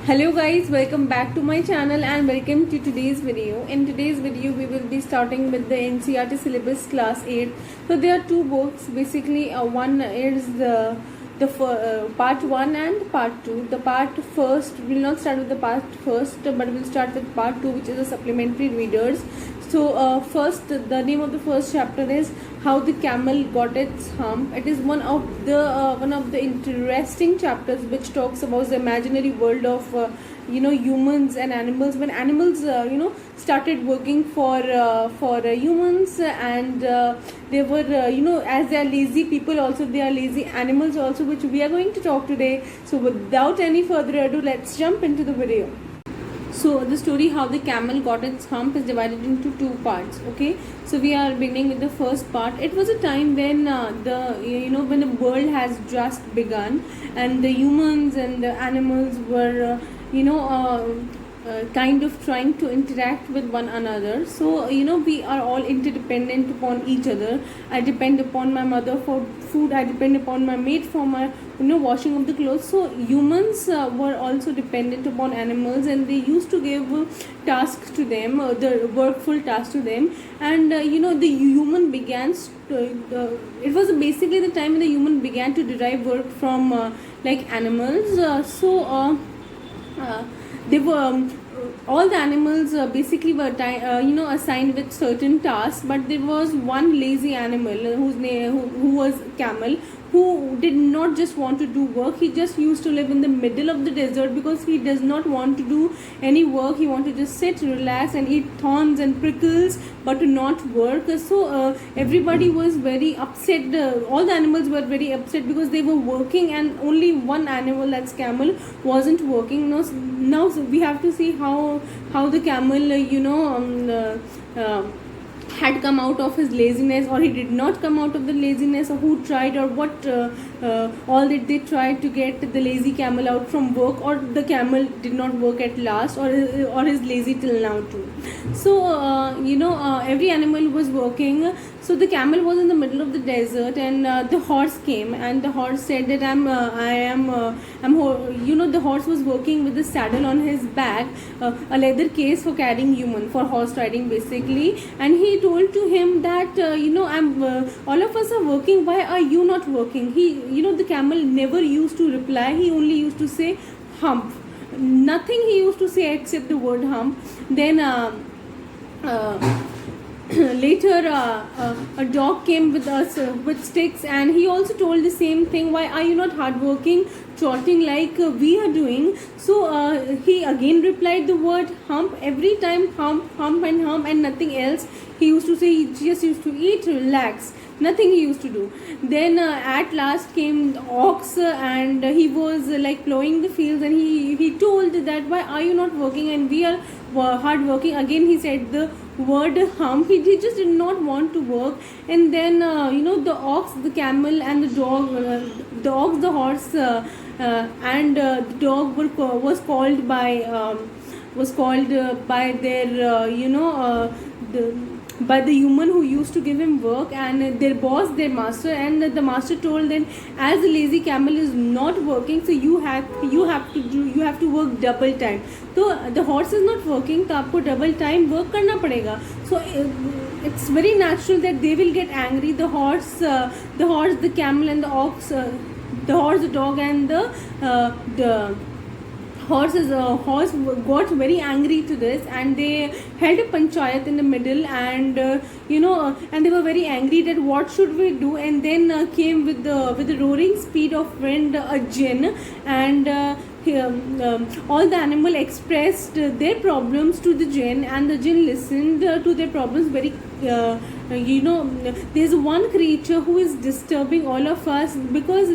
Hello guys, welcome back to my channel and welcome to today's video. In today's video we will be starting with the NCERT syllabus class 8. So there are two books basically. One is the part 1 and part 2. The part first, we will not start with the part first, but we will start with part 2, which is the supplementary readers. So first, the name of the first chapter is How the Camel Got Its Hump. It is one of the interesting chapters which talks about the imaginary world of humans and animals. When animals started working for humans, and they were as they are lazy people, also they are lazy animals also, which we are going to talk today. So without any further ado, let's jump into the video. So the story How the Camel Got Its Hump is divided into two parts. Okay, so we are beginning with the first part. It was a time when when the world has just begun, and the humans and the animals were kind of trying to interact with one another. So we are all interdependent upon each other. I depend upon my mother for food. I depend upon my mate for my washing of the clothes. So humans were also dependent upon animals, and they used to give tasks to them, the workful tasks to them. And the human began it was basically the time when the human began to derive work from like animals. They were all the animals basically were assigned with certain tasks, but there was one lazy animal whose name who was camel, who did not just want to do work. He just used to live in the middle of the desert because he does not want to do any work. He wanted to just sit, relax and eat thorns and prickles, but to not work. So everybody was very upset. All the animals were very upset because they were working and only one animal, that's camel, wasn't working. Now we have to see how the camel had come out of his laziness, or he did not come out of the laziness, or who tried, or what all that they tried to get the lazy camel out from work, or the camel did not work at last, or is lazy till now too. So every animal was working. So the camel was in the middle of the desert, and the horse came, and the horse said that the horse was working with the saddle on his back, a leather case for carrying human, for horse riding basically. And he told to him that all of us are working, why are you not working? The camel never used to reply. He only used to say hump. Nothing he used to say except the word hump. Then later a dog came with us with sticks, and he also told the same thing, why are you not hardworking, trotting like we are doing? So he again replied the word hump. Every time hump, hump and hump, and nothing else. He used to say he just used to eat, relax, nothing he used to do. Then at last came the ox, and he was like plowing the fields, and he told that, why are you not working, and we are hard working. Again he said the word hump. He just did not want to work. And then the ox, the camel and the dog, the ox, the horse and the dog was called by by the human who used to give him work, and their boss, their master. And the master told them, as the lazy camel is not working, so you have to work double time. So the horse is not working, so आपको double time work करना पड़ेगा. So it's very natural that they will get angry. The horse, the camel and the ox, the horse, the dog and the horse got very angry to this, and they held a panchayat in the middle, and and they were very angry that what should we do. And then came with the roaring speed of wind a jinn, and all the animal expressed their problems to the jinn, and the jinn listened to their problems very there's one creature who is disturbing all of us, because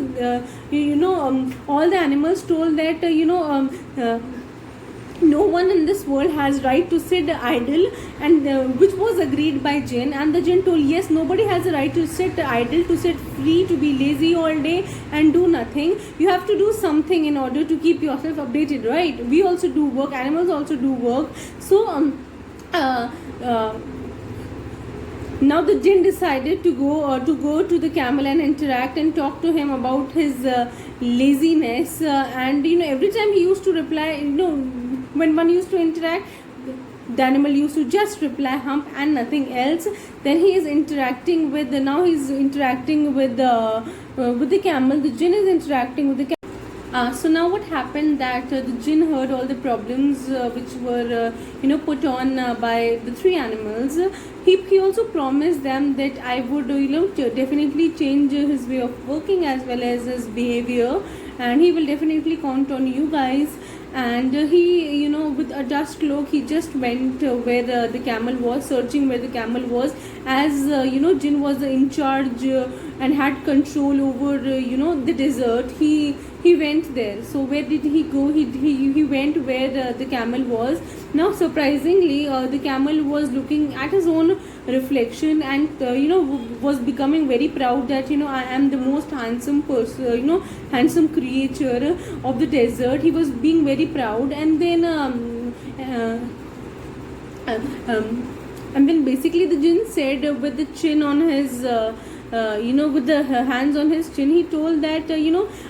all the animals told that no one in this world has right to sit idle, and which was agreed by jinn. And the jinn told, yes, nobody has a right to sit idle, to sit free, to be lazy all day and do nothing. You have to do something in order to keep yourself updated, right? We also do work, animals also do work. So Now the jinn decided to go to the camel and interact and talk to him about his laziness, and every time he used to reply, when one used to interact, the animal used to just reply hump and nothing else. Then he is interacting with now he's interacting with the camel. The jinn is interacting with the camel. So now what happened that the jinn heard all the problems which were put on by the three animals. He also promised them that I would definitely change his way of working as well as his behavior, and he will definitely count on you guys. And he with a just look, he just went where the camel was, searching where the camel was, as jinn was in charge and had control over the desert. He went there. So where did he go? He went where the camel was. Now surprisingly, the camel was looking at his own reflection and was becoming very proud that I am the most handsome person, handsome creature of the desert. He was being very proud. And then basically the jinn said, with the chin on his with the hands on his chin, he told that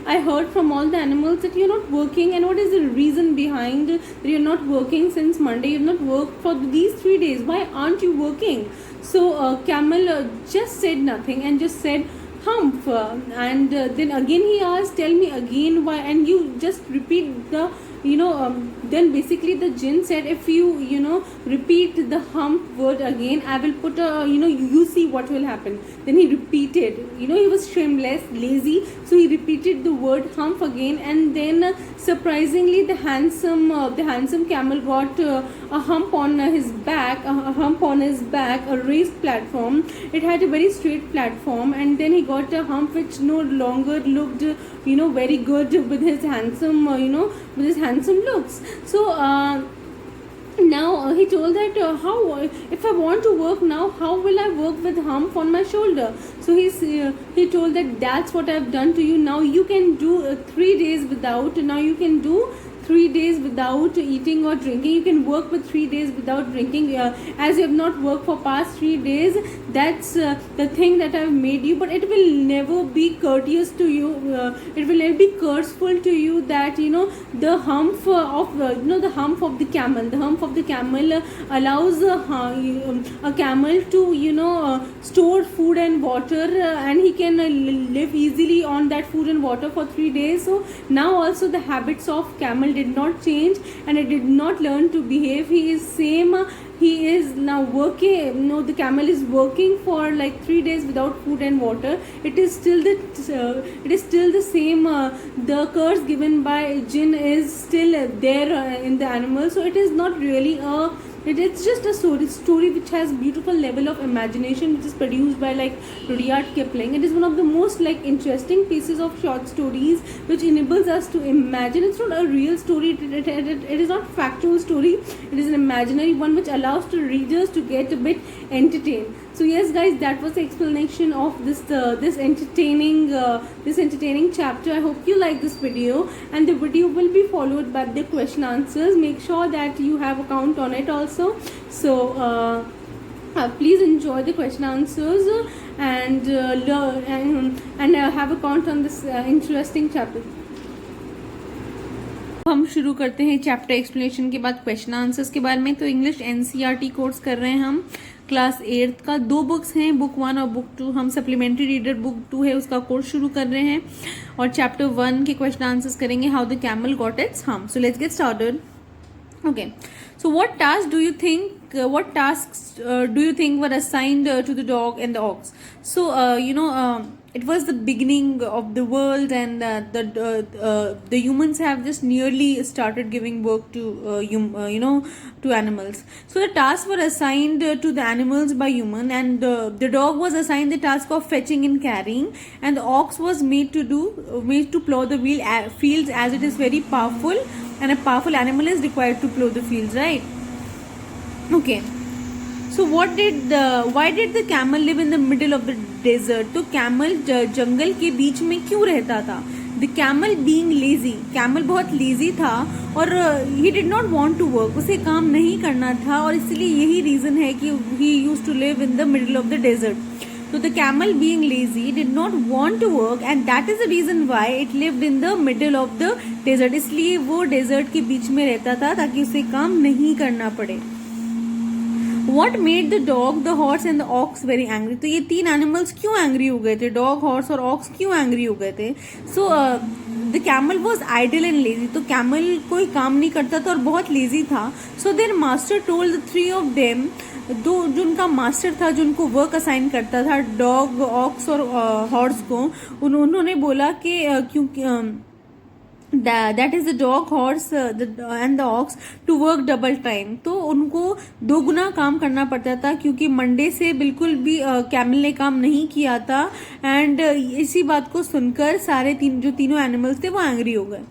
I heard from all the animals that you're not working, and what is the reason behind that you're not working since Monday? You've not worked for these 3 days. Why aren't you working? So camel just said nothing and just said hump, and then again he asked, tell me again why, and you just repeat the then basically the jinn said, if you repeat the hump word again, I will put a you see what will happen. Then he repeated, he was shameless, lazy, so he repeated the word hump again. And then surprisingly the handsome camel got a hump on his back, a raised platform. It had a very straight platform, and then he got a hump which no longer looked very good with his handsome looks. So now he told that how, if I want to work now, how will I work with hump on my shoulder? So he told that that's what I've done to you. Now you can do 3 days without. Now you can do 3 days without eating or drinking. You can work with 3 days without drinking, as you have not worked for past 3 days. That's the thing that I've made you, but it will never be courteous to you. It will never be curseful to you that the hump of the hump of the camel. The hump of the camel allows a camel to store food and water, and he can live easily on that food and water for 3 days. So now also the habits of camel did not change, and it did not learn to behave. He is same. He is now working. The camel is working for like 3 days without food and water. It is still the same. The curse given by jinn is still there in the animal. So it is not really it's just a story which has beautiful level of imagination, which is produced by like Rudyard Kipling. It is one of the most interesting pieces of short stories which enables us to imagine. It's not a real story. It is not factual story. It is an imaginary one which allows the readers to get a bit entertained. So yes guys, that was the explanation of this entertaining chapter. I hope you like this video, and the video will be followed by the question answers. Make sure that you have a count on it also. So please enjoy the question answers and learn and have a count on this interesting chapter. हम शुरू करते हैं chapter explanation के बाद question answers के बारे में. तो इंग्लिश एनसीईआरटी कोर्स कर रहे हैं हम क्लास 8 का. 2 बुक्स हैं, बुक 1 और बुक 2. हम सप्लीमेंट्री रीडर बुक 2 है उसका कोर्स शुरू कर रहे हैं, और चैप्टर 1 के क्वेश्चन आंसर्स करेंगे. How the camel got its hump. So let's get started. Okay. So what tasks do you think were assigned to the dog and the ox? So it was the beginning of the world, and the humans have just nearly started giving work to to animals. So the tasks were assigned to the animals by human, and the dog was assigned the task of fetching and carrying, and the ox was made to plow the fields, as it is very powerful, and a powerful animal is required to plow the fields, right? Okay. So why did the camel live in the middle of the desert? तो camel जंगल के बीच में क्यों रहता था? The camel being lazy, camel बहुत lazy था, और he did not want to work, उसे काम नहीं करना था, और इसलिए यही reason है कि he used to live in the middle of the desert. तो the camel being lazy did not want to work and that is the reason why it lived in the middle of the desert, इसलिए वो desert के बीच में रहता था ताकि उसे काम नहीं करना पड़े. What made the dog, the horse and the ox very angry? तो ये तीन एनिमल्स क्यों एंग्री हो गए थे? डॉग, हॉर्स और ऑक्स क्यों एंग्री हो गए थे? So the camel was idle and lazy. तो कैमल कोई काम नहीं करता था और बहुत लेजी था. So their master told the three of them, दो जो उनका मास्टर था जो उनको वर्क असाइन करता था डॉग, ऑक्स और हॉर्स को, उन्होंने बोला कि क्योंकि that is the dog, horse and the ox to work double time. तो उनको दो गुना काम करना पड़ता था क्योंकि मंडे से बिल्कुल भी कैमल ने काम नहीं किया था. एंड इसी बात को सुनकर सारे तीनों एनिमल्स थे वो एंग्री हो गए.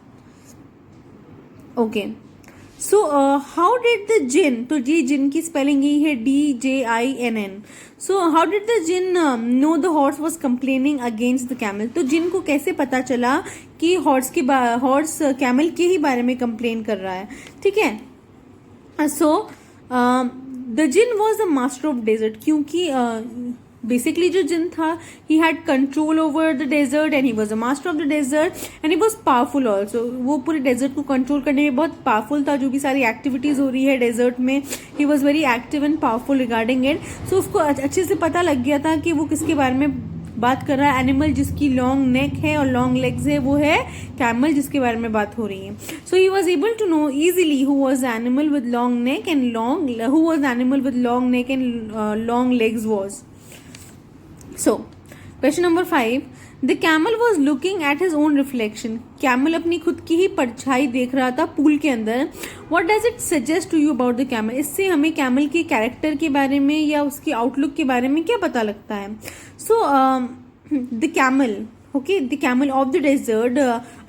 Okay, so how did the djinn, तो जी जिन की स्पेलिंग यही है DJINN. So how did the djinn know the horse was complaining against the camel. तो जिन को कैसे पता चला कि हॉर्स कैमल के ही बारे में कंप्लेन कर रहा है. ठीक है, सो द जिन was the master of desert, क्योंकि बेसिकली जो जिन था he had control over the desert and he was a master of the desert and he was powerful also. वो पूरे डेजर्ट को कंट्रोल करने में बहुत पावरफुल था. जो भी सारी एक्टिविटीज हो रही है डेजर्ट में, he was very active and powerful regarding it. So उसको अच्छे से पता लग गया था कि वो किसके बारे में बात कर रहा है. एनिमल जिसकी लॉन्ग नेक है और लॉन्ग लेग्स है वो है कैमल, जिसके बारे में बात हो रही है. So he was able to know easily who was animal with long neck and long legs was. So, question number 5. The camel was looking at his own reflection. Camel अपनी खुद की ही परछाई देख रहा था पूल के अंदर. What does it suggest to you about the camel? इससे हमें कैमल के कैरेक्टर के बारे में या उसकी आउटलुक के बारे में क्या पता लगता है? So, the camel, okay, the camel of the desert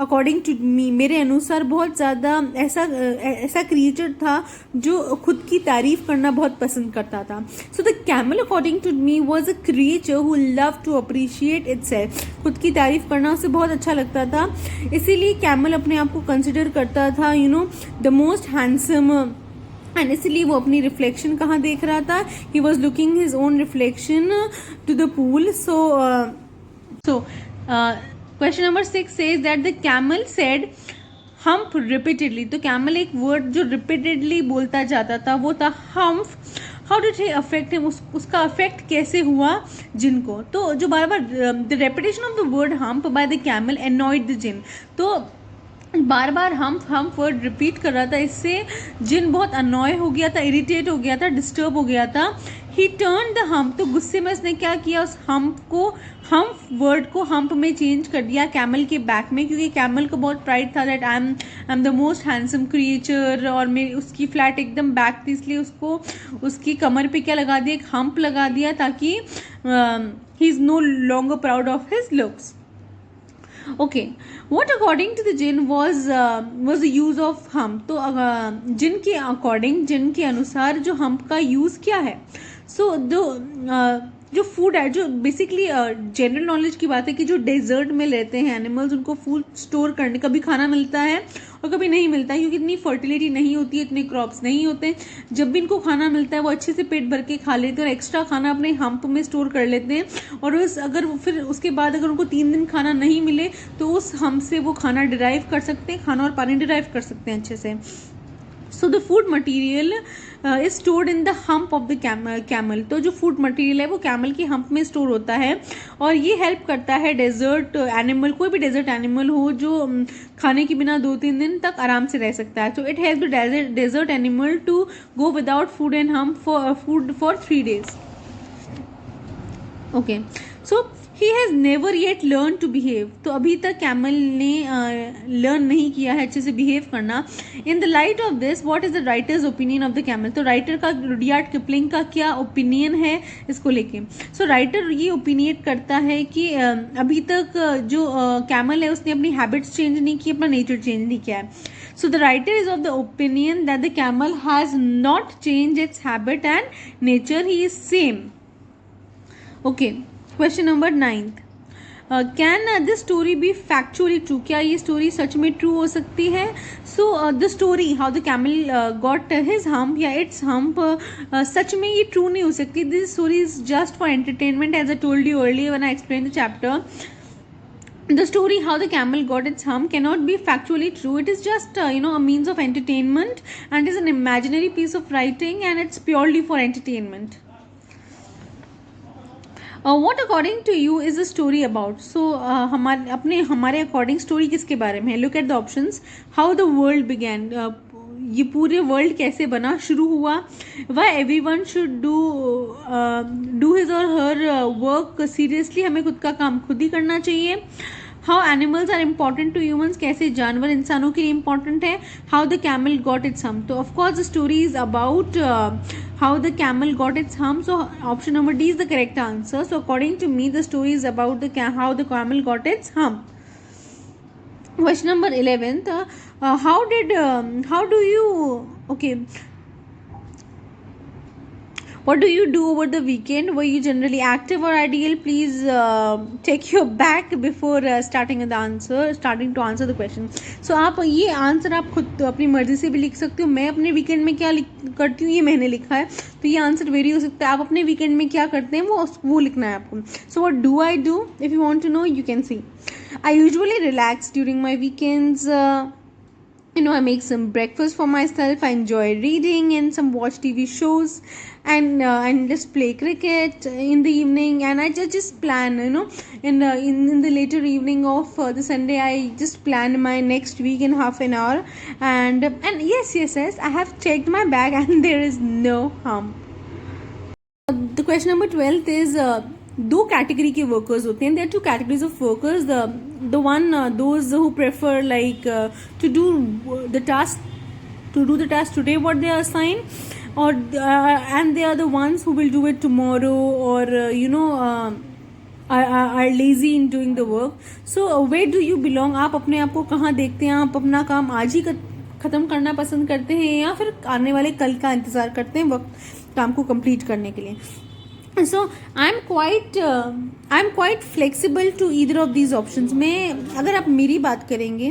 according to me, मेरे अनुसार बहुत ज़्यादा ऐसा क्रिएचर था जो खुद की तारीफ करना बहुत पसंद करता था. So the camel according to me was a creature who love to appreciate itself. खुद की तारीफ करना उसे बहुत अच्छा लगता था, इसीलिए कैमल अपने आप को कंसिडर करता था द मोस्ट हैंडसम. एंड इसलिए वो अपनी रिफ्लेक्शन कहाँ देख रहा था? He was looking his own reflection to the pool. So question number 6 says that the camel said hump repeatedly. तो कैमल एक वर्ड जो रिपीटेडली बोलता जाता था वो था hump. How did he affect him, उसका अफेक्ट कैसे हुआ जिनको? तो जो बार बार the repetition of the word hump by the camel annoyed the jinn. तो बार बार हम वर्ड रिपीट कर रहा था, इससे जिन बहुत अनॉय हो गया था, इरिटेट हो गया था, डिस्टर्ब हो गया था. ही टर्न द हम्प, तो गुस्से में उसने क्या किया, उस हम्प वर्ड को हम्प में चेंज कर दिया कैमल के बैक में, क्योंकि कैमल को बहुत प्राइड था that I am the most handsome creature, और मेरी उसकी फ्लैट एकदम बैक थी, इसलिए उसको उसकी कमर पे क्या लगा दिया, एक हम्प लगा दिया, ताकि he is no longer proud of his looks. Okay, what according to the जिन was the use of hump. तो जिन के अकॉर्डिंग, जिन के अनुसार जो हम्प का यूज क्या है? सो जो फूड है, जो बेसिकली जनरल नॉलेज की बात है कि जो डेजर्ट में रहते हैं एनिमल्स, उनको फूड स्टोर करने, कभी खाना मिलता है और कभी नहीं मिलता है, क्योंकि इतनी फर्टिलिटी नहीं होती है, इतने क्रॉप्स नहीं होते. जब भी इनको खाना मिलता है वो अच्छे से पेट भर के खा लेते हैं और एक्स्ट्रा खाना अपने हम्प में स्टोर कर लेते हैं. और अगर फिर उसके बाद अगर उनको 3 दिन खाना नहीं मिले तो उस हम्प से वो खाना डिराइव कर सकते हैं, खाना और पानी डिराइव कर सकते हैं अच्छे से. So the food material is stored in the hump of the camel. तो जो फूड मटेरियल है वो कैमल के हम्प में स्टोर होता है, और ये हेल्प करता है डेजर्ट एनिमल, कोई भी डेजर्ट एनिमल हो जो खाने के बिना 2-3 दिन तक आराम से रह सकता है. So it help the desert animal to go without food and hump for 3 days. Okay, so he has never yet learn to behave. तो अभी तक कैमल ने लर्न नहीं किया है अच्छे से बिहेव करना. In the light of this what is the writers opinion of the camel. तो राइटर का, रुडयार्ड किपलिंग का क्या ओपिनियन है इसको लेके? सो राइटर ये ओपिनियट करता है कि अभी तक जो कैमल है उसने अपनी हैबिट्स चेंज नहीं की, अपना नेचर चेंज नहीं किया है. So the writer is of the opinion that the camel has not change its habit and nature, he is same. Okay, question number 9. Can this story be factually true, क्या ये स्टोरी सच में true हो सकती है? So the story how the camel got his hump या its hump, सच में ये ट्रू नहीं हो सकती. This story is just for entertainment, as I told you earlier when I explain the chapter. The story how the camel got its hump cannot be factually true. It is just a means of entertainment and is an imaginary piece of writing, and it's purely for entertainment. What according to you is the story about? So हमारे according story किसके बारे में है? Look at the options. How the world began. ये पूरे world कैसे बना, शुरू हुआ. Why everyone should do his or her work seriously, हमें खुद का काम खुद ही करना चाहिए. How animals are important to humans, कैसे जानवर इंसानों के लिए important है. How the camel got its hump. तो of course the story is about how the camel got its hump. So option number D is the correct answer. So according to me the story is about how the camel got its hump. Question number 11th, what do you do over the weekend? Were you generally active or ideal? Please take your back before starting to answer the question. So आप ये answer आप खुद अपनी मर्जी से भी लिख सकते हो. मैं अपने वीकेंड में क्या करती हूँ ये मैंने लिखा है, तो ये आंसर वेरी हो सकता है. आप अपने वीकेंड में क्या करते हैं वो लिखना है आपको. So what do I do? If you want to know, you can see. I usually relax during my weekends. I make some breakfast for myself. I enjoy reading and some watch TV shows, and just play cricket in the evening. And I just plan, in the later evening of the Sunday, I just plan my next week in half an hour. And yes, I have checked my bag and there is no hump. The question number 12 is दो category के workers होते हैं. There are two categories of workers. The one those who prefer like to do the task today what they are assign, और and they are the ones who will do it tomorrow, और are lazy in doing the work. So where do you belong? आप अपने आप को कहाँ देखते हैं? आप अपना काम आज ही ख़त्म करना पसंद करते हैं या फिर आने वाले कल का इंतज़ार करते हैं वक्त काम को कंप्लीट करने के लिए? So I'm quite flexible to either of these options. मैं अगर आप मेरी बात करेंगे,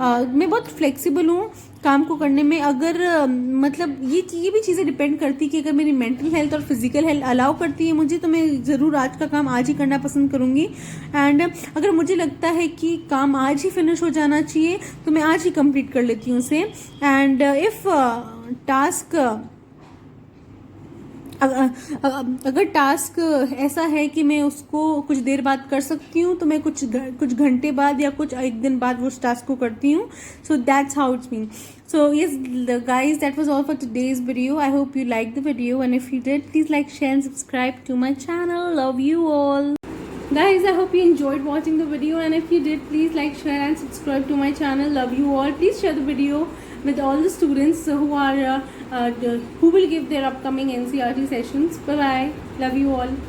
मैं बहुत फ्लेक्सिबल हूँ काम को करने में. अगर मतलब ये भी चीज़ें डिपेंड करती है कि अगर मेरी मेंटल हेल्थ और फिजिकल हेल्थ अलाउ करती है मुझे, तो मैं ज़रूर आज का काम आज ही करना पसंद करूँगी. एंड अगर मुझे लगता है कि काम आज ही फिनिश हो जाना चाहिए तो मैं आज ही कंप्लीट कर लेती हूँ उसे. एंड इफ़ टास्क अगर टास्क ऐसा है कि मैं उसको कुछ देर बाद कर सकती हूँ तो मैं कुछ घंटे बाद या कुछ एक दिन बाद उस टास्क को करती हूँ. So that's how it's mean. So yes guys, that was all for today's video. I hope you liked the video, and if you did, please like, share and subscribe to my channel. Love you all. Guys, I hope you enjoyed watching the video, and if you did, please like, share and subscribe to my channel. Love you all. Please share the video with all the students who will give their upcoming NCERT sessions. Bye bye. Love you all.